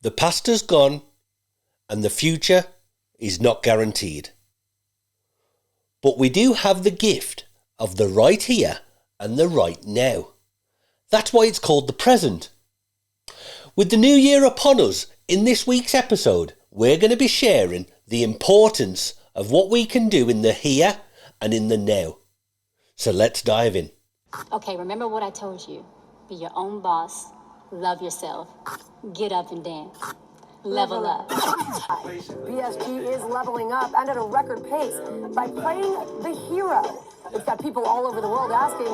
The past has gone and the future is not guaranteed. But we do have the gift of the right here and the right now. That's why it's called the present. With the new year upon us, in this week's episode, we're going to be sharing the importance of what we can do in the here and in the now. So let's dive in. Okay, remember what I told you. Be your own boss. Love yourself. Get up and dance. Level up. BSG is leveling up and at a record pace by playing the hero. It's got people all over the world asking,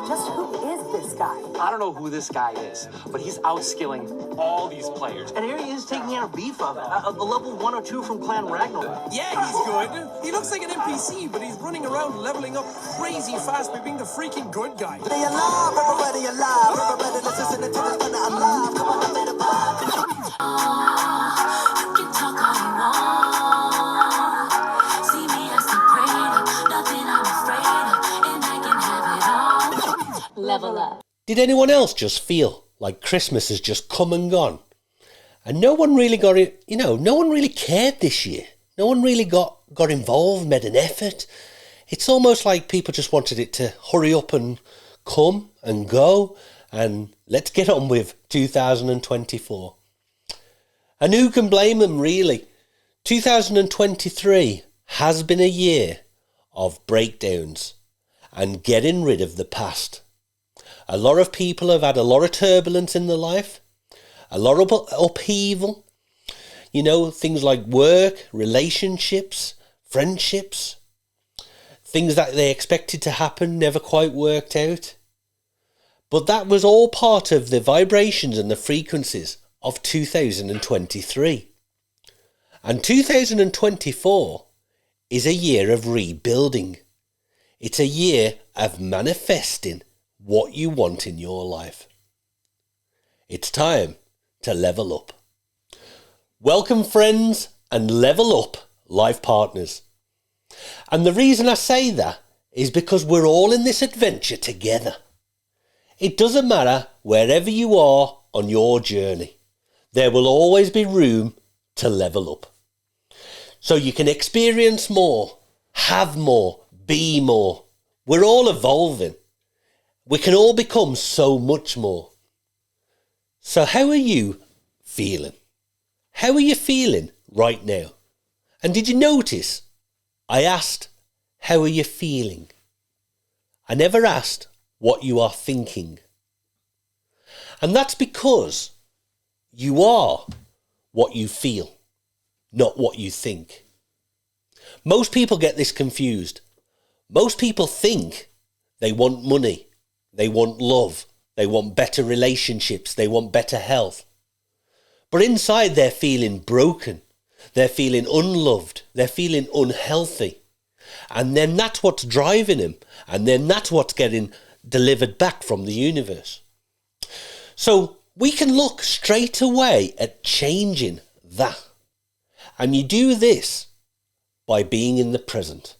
just who is this guy? I don't know who this guy is, but he's outskilling all these players. And here he is taking out a beef of it, a level 102 from Clan Ragnarok. Yeah, he's good. He looks like an NPC, but he's running around leveling up crazy fast by being the freaking good guy. Everybody alive, everybody alive, everybody let's listen to this when I'm alive. Come on, I'm in a vibe. You can talk all you want. See me as the creator, nothing I'm afraid of, and I can have it all. Level up. Did anyone else just feel like Christmas has just come and gone? And no one really got it, no one really cared this year. No one really got involved, made an effort. It's almost like people just wanted it to hurry up and come and go, and let's get on with 2024. And who can blame them, really? 2023 has been a year of breakdowns and getting rid of the past. A lot of people have had a lot of turbulence in their life, a lot of upheaval. Things like work, relationships, friendships. Things that they expected to happen never quite worked out. But that was all part of the vibrations and the frequencies of 2023. And 2024 is a year of rebuilding. It's a year of manifesting what you want in your life. It's time to level up. Welcome, friends, and level up life partners. And the reason I say that is because we're all in this adventure together. It doesn't matter wherever you are on your journey. There will always be room to level up. So you can experience more, have more, be more. We're all evolving. We can all become so much more. So how are you feeling? How are you feeling right now? And did you notice I asked, how are you feeling? I never asked what you are thinking. And that's because you are what you feel, not what you think. Most people get this confused. Most people think they want money, they want love, they want better relationships, they want better health. But inside they're feeling broken. They're feeling unloved. They're feeling unhealthy. And then that's what's driving them. And then that's what's getting delivered back from the universe. So we can look straight away at changing that. And you do this by being in the present.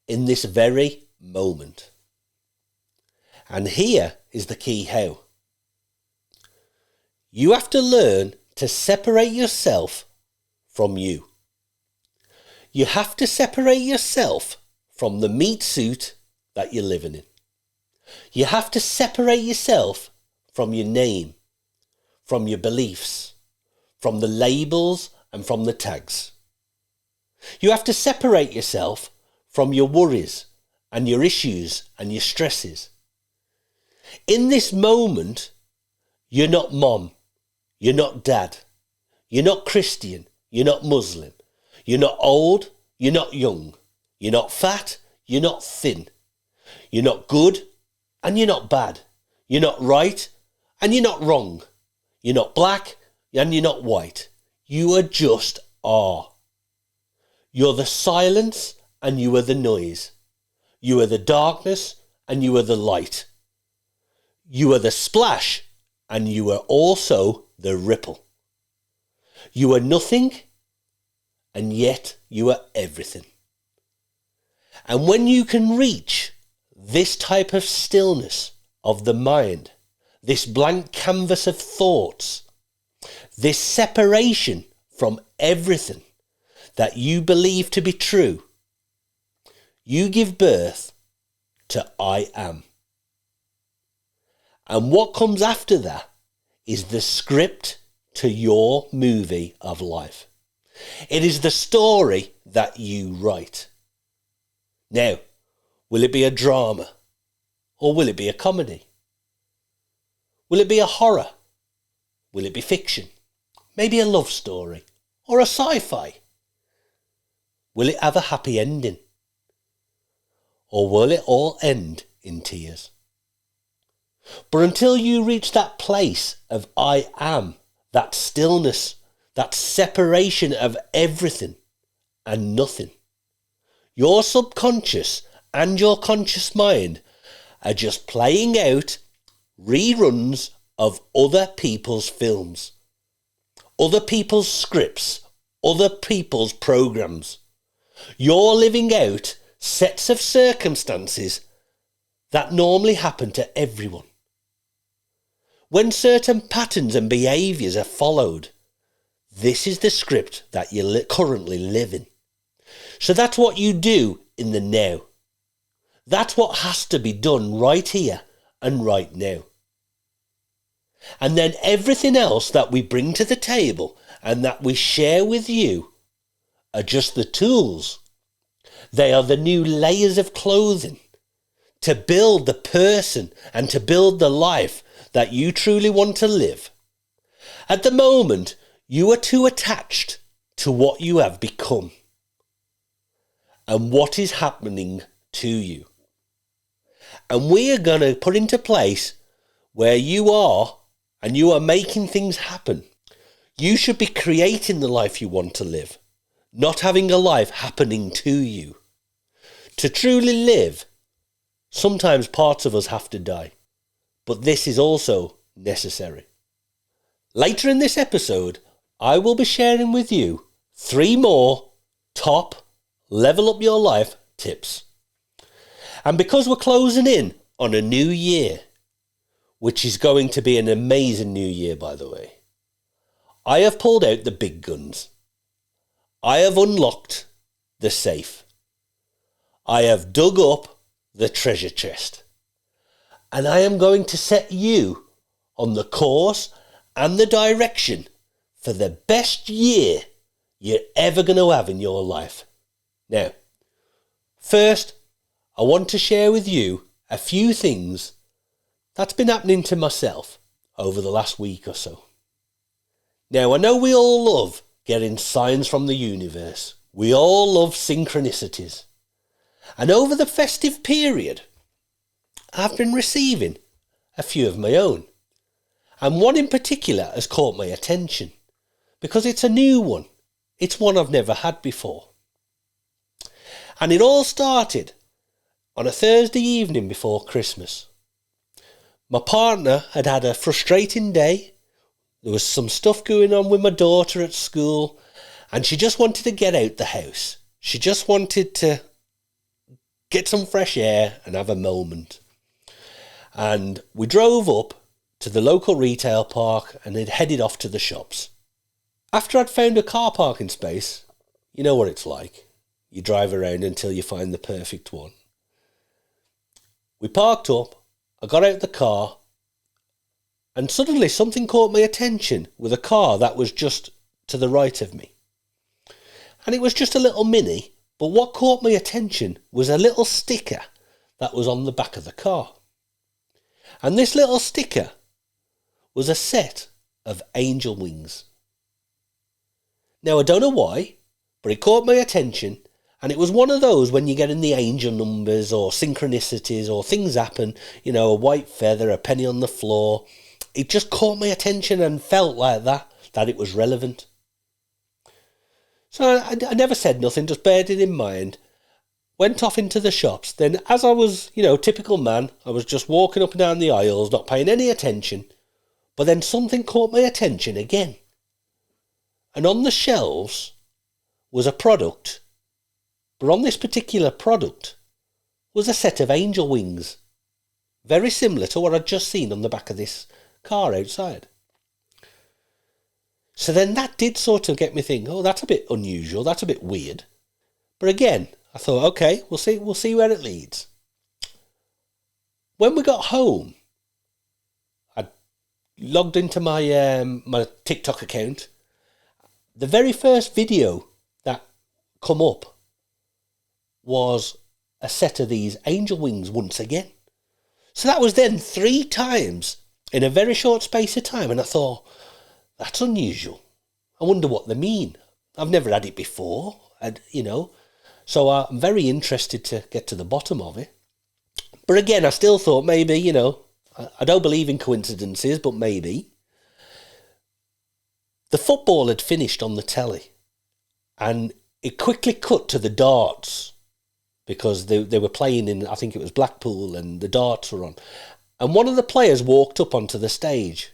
In this very moment. And here is the key how. You have to learn to separate yourself from you. You have to separate yourself from the meat suit that you're living in. You have to separate yourself from your name, from your beliefs, from the labels and from the tags. You have to separate yourself from your worries and your issues and your stresses. In this moment, you're not mom, you're not dad, you're not Christian, you're not Muslim, you're not old, you're not young, you're not fat, you're not thin, you're not good and you're not bad, you're not right and you're not wrong, you're not black and you're not white, you just are. You're the silence and you are the noise. You are the darkness and you are the light. You are the splash and you are also the ripple. You are nothing and yet you are everything. And when you can reach this type of stillness of the mind, this blank canvas of thoughts, This separation from everything that you believe to be true, you give birth to I am. And what comes after that is the script to your movie of life. It is the story that you write. Now, will it be a drama? Or will it be a comedy? Will it be a horror? Will it be fiction? Maybe a love story? Or a sci-fi? Will it have a happy ending? Or will it all end in tears? But until you reach that place of I am, that stillness, that separation of everything and nothing, your subconscious and your conscious mind are just playing out reruns of other people's films, other people's scripts, other people's programs. You're living out sets of circumstances that normally happen to everyone. When certain patterns and behaviours are followed, this is the script that you're currently living. So that's what you do in the now. That's what has to be done right here and right now. And then everything else that we bring to the table and that we share with you are just the tools. They are the new layers of clothing to build the person and to build the life that you truly want to live. At the moment, you are too attached to what you have become and what is happening to you. And we are going to put into place where you are and you are making things happen. You should be creating the life you want to live, not having a life happening to you. To truly live, sometimes parts of us have to die, but this is also necessary. Later in this episode, I will be sharing with you 3 more top level up your life tips. And because we're closing in on a new year, which is going to be an amazing new year, by the way, I have pulled out the big guns. I have unlocked the safe. I have dug up the treasure chest. And I am going to set you on the course and the direction for the best year you're ever going to have in your life. Now, first, I want to share with you a few things that's been happening to myself over the last week or so. Now, I know we all love getting signs from the universe. We all love synchronicities. And over the festive period, I've been receiving a few of my own. And one in particular has caught my attention because it's a new one. It's one I've never had before. And it all started on a Thursday evening before Christmas. My partner had had a frustrating day. There was some stuff going on with my daughter at school, and she just wanted to get out the house. She just wanted to get some fresh air and have a moment. And we drove up to the local retail park and had headed off to the shops. After I'd found a car parking space, you know what it's like. You drive around until you find the perfect one. We parked up, I got out the car, and suddenly something caught my attention with a car that was just to the right of me. And it was just a little Mini, but what caught my attention was a little sticker that was on the back of the car. And this little sticker was a set of angel wings. Now, I don't know why, but it caught my attention, and it was one of those when you get in the angel numbers or synchronicities or things happen, you know, a white feather, a penny on the floor. It just caught my attention and felt like that it was relevant. So I never said nothing, just bared it in mind. Went off into the shops. Then as I was, typical man, I was just walking up and down the aisles, not paying any attention. But then something caught my attention again. And on the shelves was a product. But on this particular product was a set of angel wings. Very similar to what I'd just seen on the back of this car outside. So then that did sort of get me thinking, oh, that's a bit unusual, that's a bit weird. But again, I thought, okay, we'll see where it leads. When we got home, I logged into my my TikTok account. The very first video that come up was a set of these angel wings once again. So that was then 3 times in a very short space of time. And I thought, that's unusual. I wonder what they mean. I've never had it before, so I'm very interested to get to the bottom of it. But again, I still thought maybe, I don't believe in coincidences, but maybe. The football had finished on the telly, and it quickly cut to the darts, because they were playing in, I think it was Blackpool, and the darts were on. And one of the players walked up onto the stage.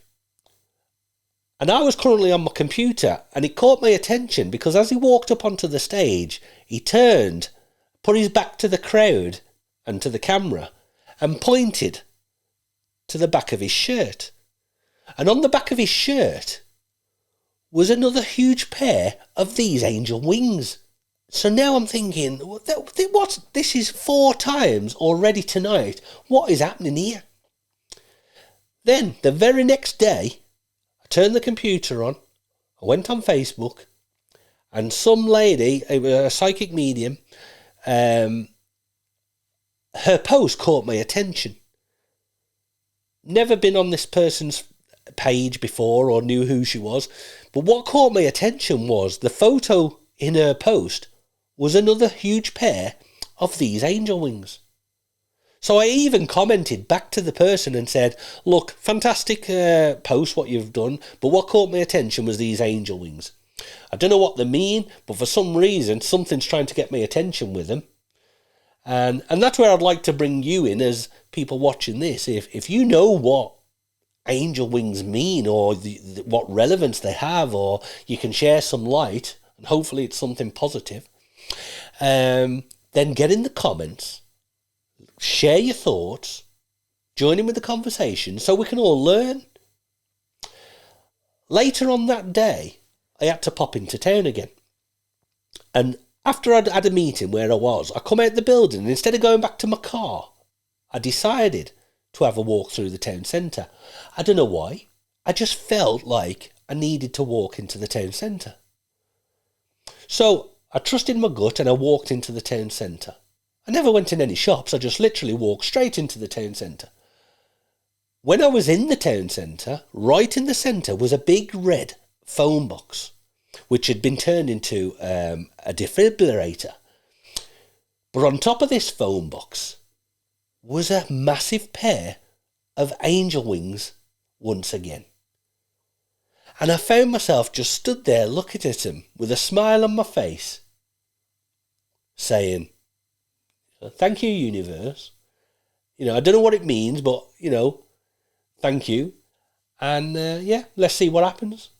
And I was currently on my computer, and it caught my attention because as he walked up onto the stage, he turned, put his back to the crowd and to the camera, and pointed to the back of his shirt. And on the back of his shirt was another huge pair of these angel wings. So now I'm thinking, what? This is 4 times already tonight. What is happening here? Then, the very next day, I turned the computer on, I went on Facebook, and some lady, a psychic medium, her post caught my attention. Never been on this person's page before or knew who she was, but what caught my attention was the photo in her post was another huge pair of these angel wings. So I even commented back to the person and said, look, fantastic post what you've done, but what caught my attention was these angel wings. I don't know what they mean, but for some reason, something's trying to get my attention with them. And that's where I'd like to bring you in as people watching this. If you know what angel wings mean, or what relevance they have, or you can share some light, and hopefully it's something positive, then get in the comments. Share your thoughts, join in with the conversation so we can all learn. Later on that day, I had to pop into town again. And after I'd had a meeting where I come out the building, and instead of going back to my car, I decided to have a walk through the town centre. I don't know why. I just felt like I needed to walk into the town centre. So I trusted my gut and I walked into the town centre. I never went in any shops, I just literally walked straight into the town centre. When I was in the town centre, right in the centre was a big red phone box, which had been turned into a defibrillator. But on top of this phone box was a massive pair of angel wings once again. And I found myself just stood there looking at him with a smile on my face, saying, thank you, universe. I don't know what it means, but, thank you. And, let's see what happens.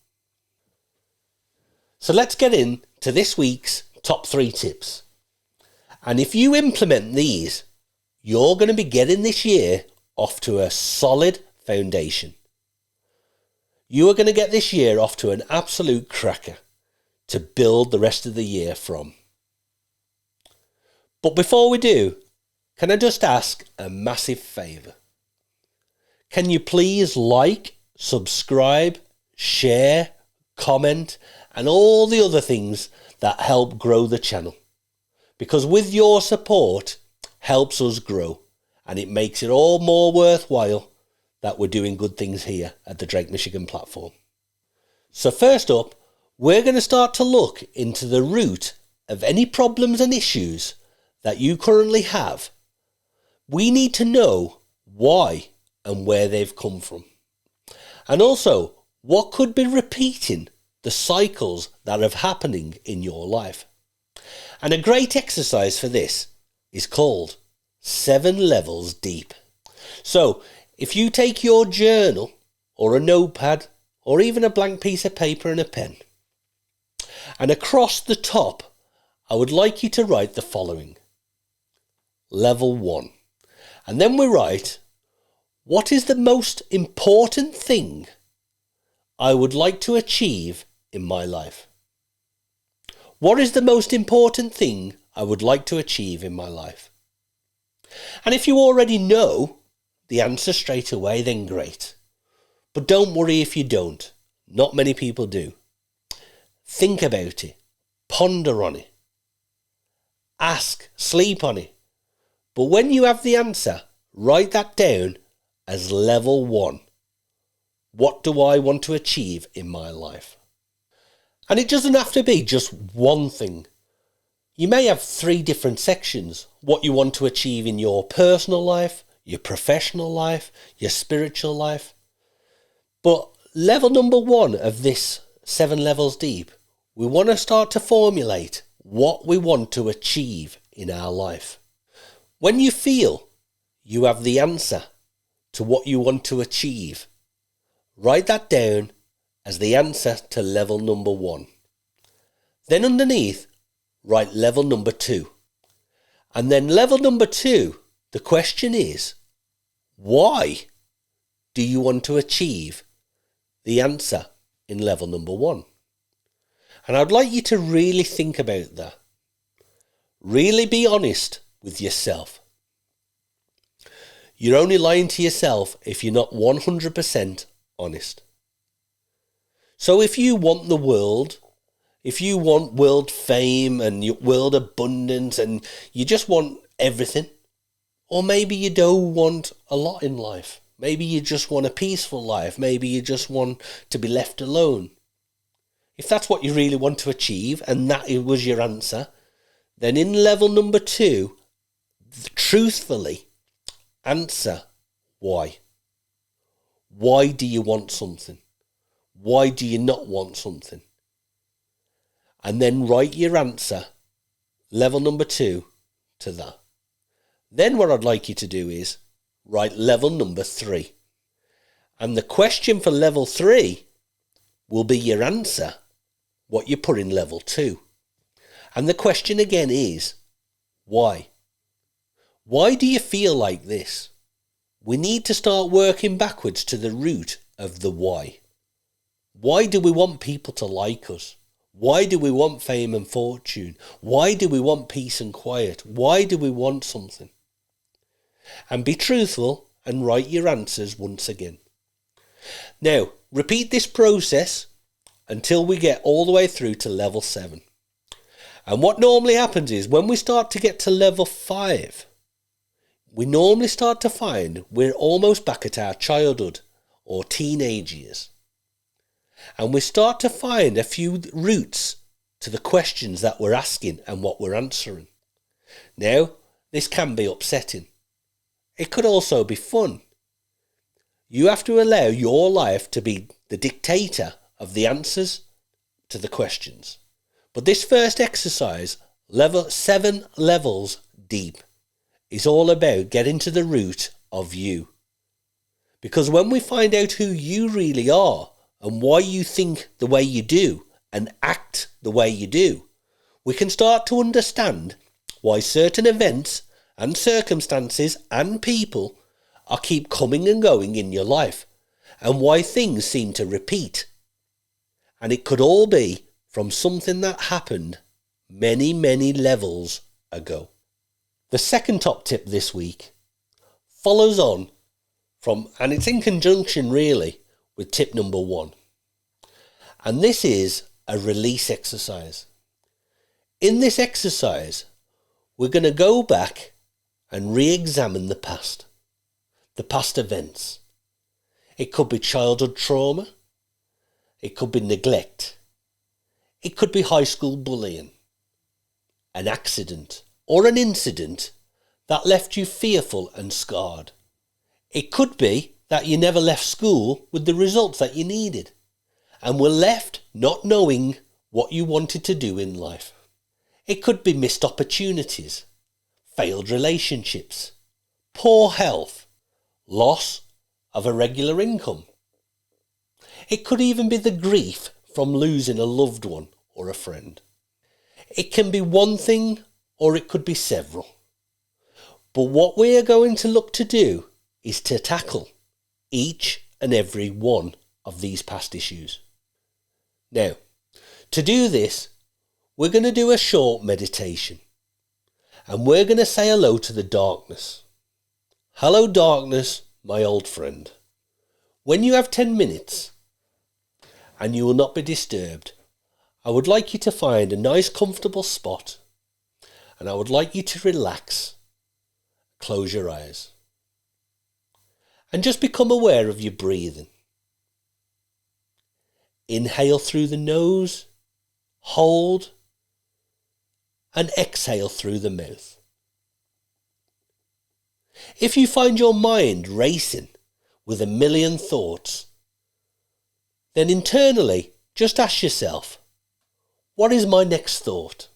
So let's get into this week's top 3 tips. And if you implement these, you're going to be getting this year off to a solid foundation. You are going to get this year off to an absolute cracker to build the rest of the year from. But before we do, can I just ask a massive favour? Can you please like, subscribe, share, comment, and all the other things that help grow the channel? Because with your support helps us grow, and it makes it all more worthwhile that we're doing good things here at the Drake Michigan platform. So first up, we're going to start to look into the root of any problems and issues that you currently have. We need to know why and where they've come from. And also, what could be repeating the cycles that are happening in your life. And a great exercise for this is called 7 Levels Deep. So, if you take your journal or a notepad or even a blank piece of paper and a pen, and across the top, I would like you to write the following. Level 1. And then we write, what is the most important thing I would like to achieve in my life? What is the most important thing I would like to achieve in my life? And if you already know the answer straight away, then great. But don't worry if you don't. Not many people do. Think about it. Ponder on it. Ask, sleep on it. But when you have the answer, write that down as level 1. What do I want to achieve in my life? And it doesn't have to be just one thing. You may have 3 different sections. What you want to achieve in your personal life, your professional life, your spiritual life. But level number 1 of this 7 levels deep, we want to start to formulate what we want to achieve in our life. When you feel you have the answer to what you want to achieve, write that down as the answer to level number 1. Then underneath, write level number 2. And then level number 2, the question is, why do you want to achieve the answer in level number 1? And I'd like you to really think about that. Really be honest with yourself. You're only lying to yourself if you're not 100% honest. So if you want the world, if you want world fame and world abundance and you just want everything, or maybe you don't want a lot in life, maybe you just want a peaceful life, maybe you just want to be left alone. If that's what you really want to achieve and that was your answer, then in level number 2, truthfully answer why. Why do you want something? Why do you not want something? And then write your answer, level number 2, to that. Then what I'd like you to do is write level number 3. And the question for level 3 will be your answer, what you put in level 2. And the question again is, why? Why do you feel like this? We need to start working backwards to the root of the why. Why do we want people to like us? Why do we want fame and fortune? Why do we want peace and quiet? Why do we want something? And be truthful and write your answers once again. Now, repeat this process until we get all the way through to level 7. And what normally happens is when we start to get to level 5, we normally start to find we're almost back at our childhood or teenage years. And we start to find a few roots to the questions that we're asking and what we're answering. Now, this can be upsetting. It could also be fun. You have to allow your life to be the dictator of the answers to the questions. But this first exercise, level 7 levels deep, is all about getting to the root of you. Because when we find out who you really are and why you think the way you do and act the way you do, we can start to understand why certain events and circumstances and people are keep coming and going in your life and why things seem to repeat. And it could all be from something that happened many, many levels ago. The second top tip this week follows on from, and it's in conjunction really with tip number 1. And this is a release exercise. In this exercise, we're going to go back and re-examine the past events. It could be childhood trauma. It could be neglect. It could be high school bullying, an accident, or an incident that left you fearful and scarred. It could be that you never left school with the results that you needed and were left not knowing what you wanted to do in life. It could be missed opportunities, failed relationships, poor health, loss of a regular income. It could even be the grief from losing a loved one or a friend. It can be one thing or it could be several. But what we are going to look to do is to tackle each and every one of these past issues. Now, To do this, we're going to do a short meditation. And we're going to say hello to the darkness. Hello, darkness, my old friend. When you have 10 minutes and you will not be disturbed, I would like you to find a nice comfortable spot and I would like you to relax. Close your eyes. And just become aware of your breathing. Inhale through the nose, hold, and exhale through the mouth. If you find your mind racing with a million thoughts, then internally just ask yourself, what is my next thought?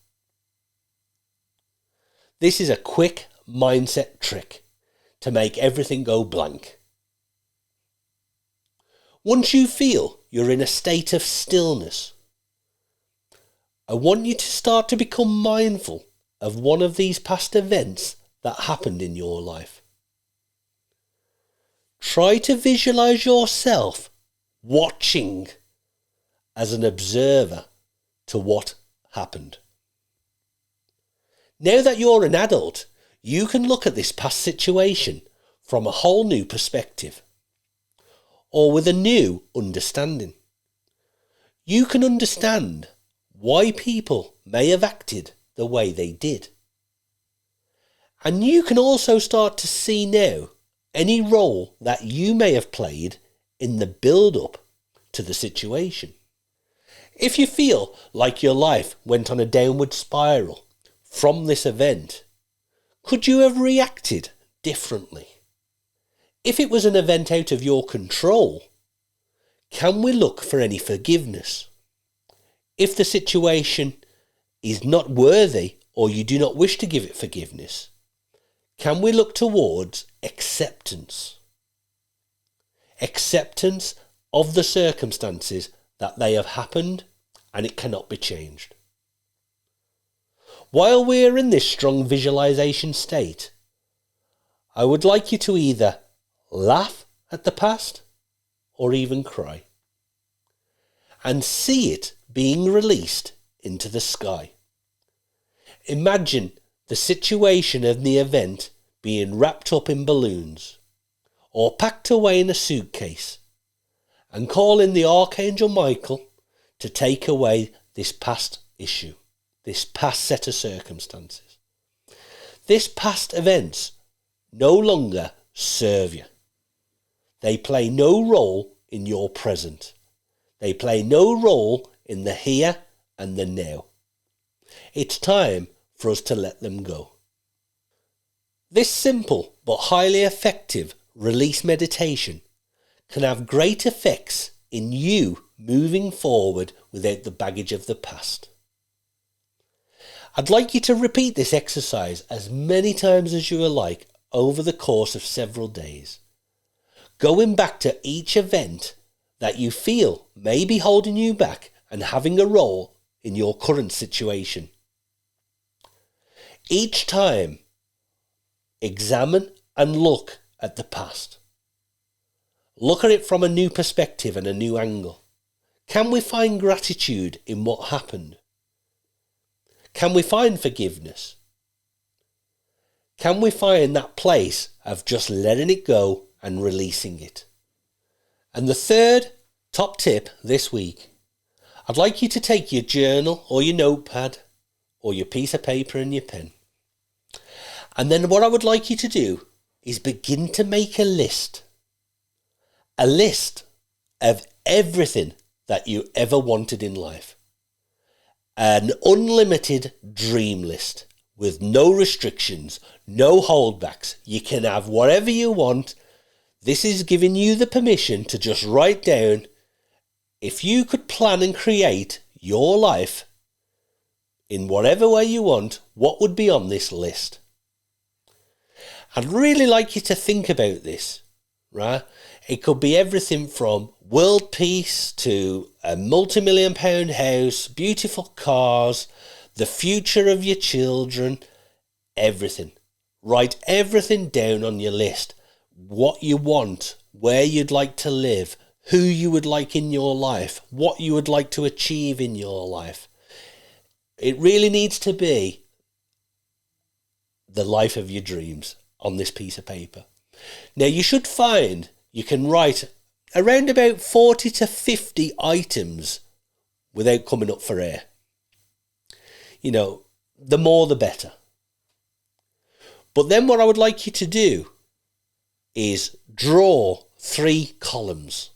This is a quick mindset trick to make everything go blank. Once you feel you're in a state of stillness, I want you to start to become mindful of one of these past events that happened in your life. Try to visualize yourself watching as an observer to what happened. Now that you're an adult, you can look at this past situation from a whole new perspective, or with a new understanding. You can understand why people may have acted the way they did. And you can also start to see now any role that you may have played in the build-up to the situation. If you feel like your life went on a downward spiral from this event, could you have reacted differently? If it was an event out of your control, can we look for any forgiveness? If the situation is not worthy or you do not wish to give it forgiveness, can we look towards acceptance? Acceptance of the circumstances that they have happened and it cannot be changed. While we are in this strong visualization state, I would like you to either laugh at the past or even cry and see it being released into the sky. Imagine the situation of the event being wrapped up in balloons or packed away in a suitcase, and call in the Archangel Michael to take away this past issue, this past set of circumstances. This past events no longer serve you. They play no role in your present. They play no role in the here and the now. It's time for us to let them go. This simple but highly effective release meditation can have great effects in you moving forward without the baggage of the past. I'd like you to repeat this exercise as many times as you like over the course of several days, going back to each event that you feel may be holding you back and having a role in your current situation. Each time, examine and look at the past. Look at it from a new perspective and a new angle. Can we find gratitude in what happened? Can we find forgiveness? Can we find that place of just letting it go and releasing it? And the third top tip this week, I'd like you to take your journal or your notepad or your piece of paper and your pen. And then what I would like you to do is begin to make a list. A list of everything that you ever wanted in life. An unlimited dream list with no restrictions, no holdbacks. You can have whatever you want. This is giving you the permission to just write down, if you could plan and create your life in whatever way you want, what would be on this list? I'd really like you to think about this, right? It could be everything from world peace to a multi-million-pound house, beautiful cars, the future of your children, everything. Write everything down on your list. What you want, where you'd like to live, who you would like in your life, what you would like to achieve in your life. It really needs to be the life of your dreams on this piece of paper. Now, you should find you can write around about 40 to 50 items without coming up for air. You know, the more the better. But then what I would like you to do is draw 3 columns.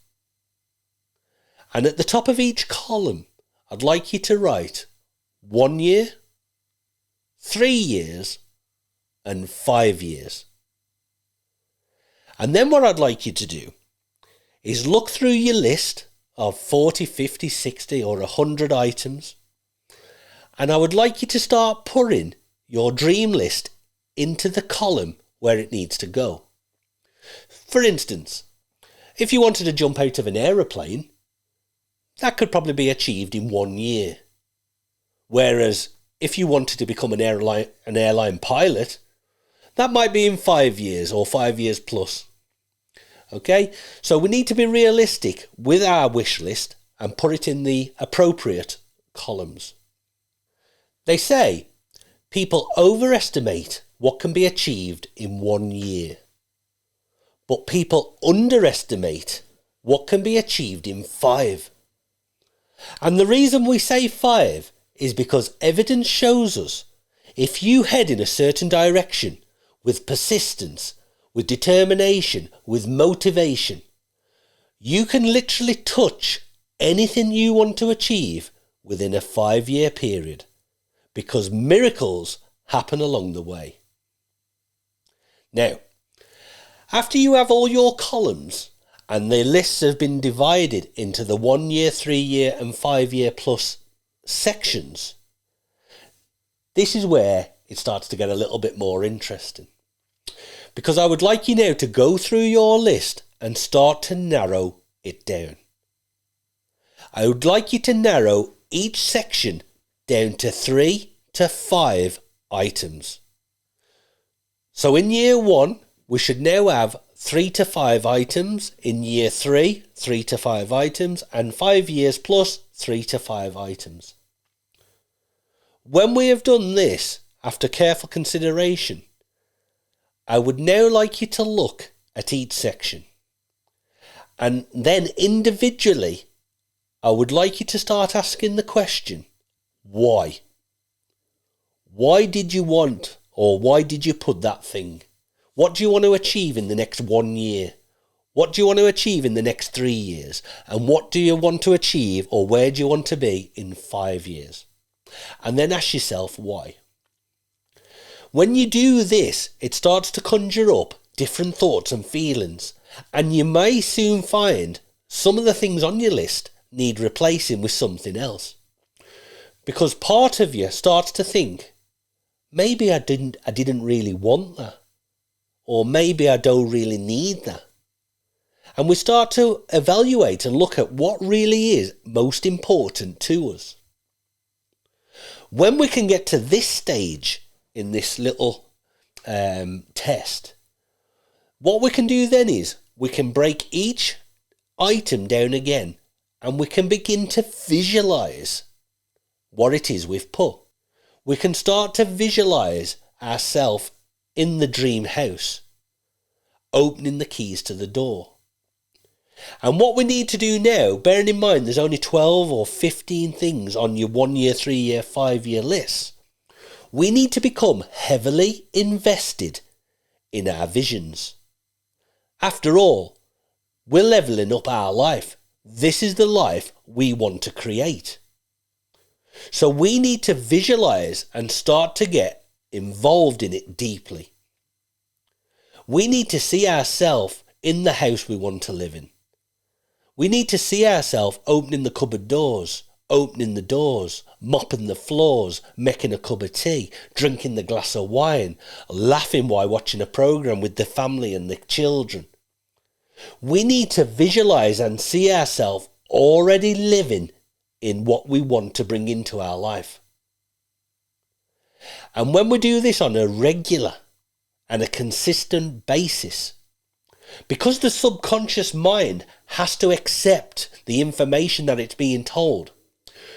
And at the top of each column, I'd like you to write 1 year, 3 years, and 5 years. And then what I'd like you to do is look through your list of 40, 50, 60 or 100 items. And I would like you to start putting your dream list into the column where it needs to go. For instance, if you wanted to jump out of an aeroplane, that could probably be achieved in 1 year. Whereas if you wanted to become an airline pilot, that might be in 5 years or 5 years plus. Okay, so we need to be realistic with our wish list and put it in the appropriate columns. They say people overestimate what can be achieved in 1 year, but people underestimate what can be achieved in 5. And the reason we say 5 is because evidence shows us if you head in a certain direction with persistence, with determination, with motivation, you can literally touch anything you want to achieve within a 5-year period, because miracles happen along the way. Now, after you have all your columns and the lists have been divided into the 1 year, 3 year and 5 year plus sections, this is where it starts to get a little bit more interesting. Because I would like you now to go through your list and start to narrow it down. I would like you to narrow each section down to 3 to 5 items. So in year 1, we should now have 3 to 5 items. In year 3, 3 to 5 items. And 5 years plus 3 to 5 items. When we have done this, after careful consideration, I would now like you to look at each section. And then individually, I would like you to start asking the question, why? Why did you want, or why did you put that thing? What do you want to achieve in the next 1 year? What do you want to achieve in the next 3 years? And what do you want to achieve, or where do you want to be in 5 years? And then ask yourself why. When you do this, it starts to conjure up different thoughts and feelings, and you may soon find some of the things on your list need replacing with something else. Because part of you starts to think, maybe I didn't really want that, or maybe I don't really need that. And we start to evaluate and look at what really is most important to us. When we can get to this stage in this little test, what we can do then is we can break each item down again, and we can begin to visualize what it is we've put. We can start to visualize ourselves in the dream house, opening the keys to the door. And what we need to do now, bearing in mind there's only 12 or 15 things on your 1 year, 3 year, 5 year list, we need to become heavily invested in our visions. After all, we're levelling up our life. This is the life we want to create. So we need to visualize and start to get involved in it deeply. We need to see ourselves in the house we want to live in. We need to see ourselves opening the cupboard doors, opening the doors, mopping the floors, making a cup of tea, drinking the glass of wine, laughing while watching a programme with the family and the children. We need to visualise and see ourselves already living in what we want to bring into our life. And when we do this on a regular and a consistent basis, Because the subconscious mind has to accept the information that it's being told,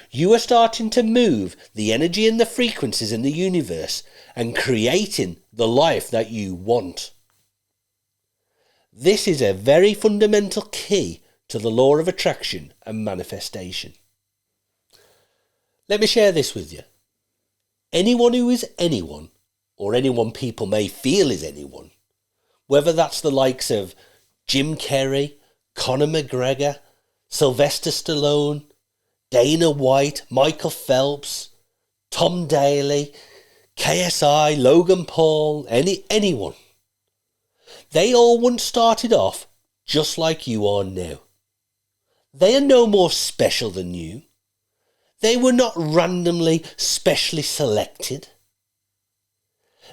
you are starting to move the energy and the frequencies in the universe and creating the life that you want. This is a very fundamental key to the law of attraction and manifestation. Let me share this with you. Anyone who is anyone, or anyone people may feel is anyone, whether that's the likes of Jim Carrey, Conor McGregor, Sylvester Stallone, Dana White, Michael Phelps, Tom Daley, KSI, Logan Paul, anyone. They all once started off just like you are now. They are no more special than you. They were not randomly, specially selected.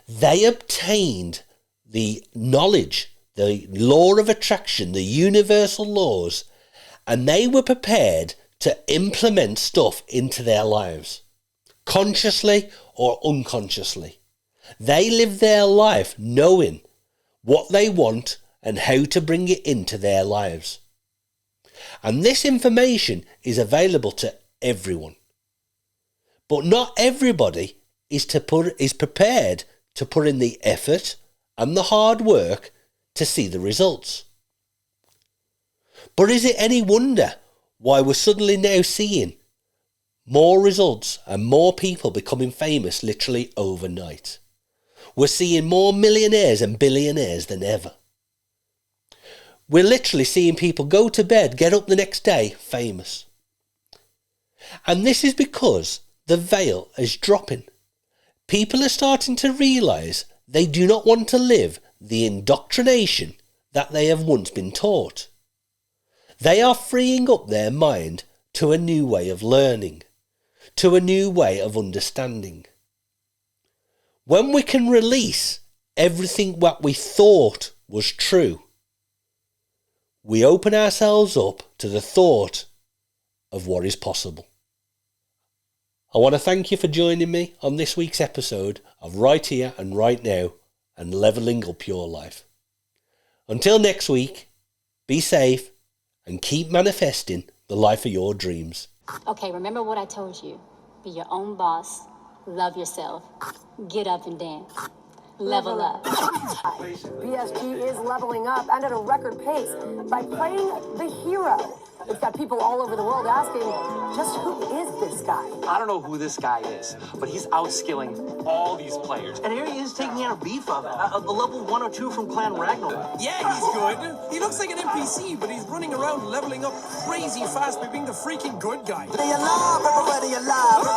They obtained the knowledge, the law of attraction, the universal laws, and they were prepared to implement stuff into their lives, consciously or unconsciously. They live their life knowing what they want and how to bring it into their lives. And this information is available to everyone. But not everybody is prepared to put in the effort and the hard work to see the results. But is it any wonder why we're suddenly now seeing more results and more people becoming famous literally overnight? We're seeing more millionaires and billionaires than ever. We're literally seeing people go to bed, get up the next day, famous. And this is because the veil is dropping. People are starting to realise they do not want to live the indoctrination that they have once been taught. They are freeing up their mind to a new way of learning, to a new way of understanding. When we can release everything what we thought was true, we open ourselves up to the thought of what is possible. I want to thank you for joining me on this week's episode of Right Here and Right Now and Levelling Up Your Life. Until next week, be safe and keep manifesting the life of your dreams. Okay, remember what I told you. Be your own boss. Love yourself. Get up and dance. Level up. BSG is leveling up and at a record pace by playing the hero. It's got people all over the world asking, just who is this guy? I don't know who this guy is, but he's outskilling all these players. And here he is taking out a beef of a level 1 or 2 from Clan Ragnarok. Yeah, he's good. He looks like an NPC, but he's running around leveling up crazy fast by being the freaking good guy. They alive, everybody alive.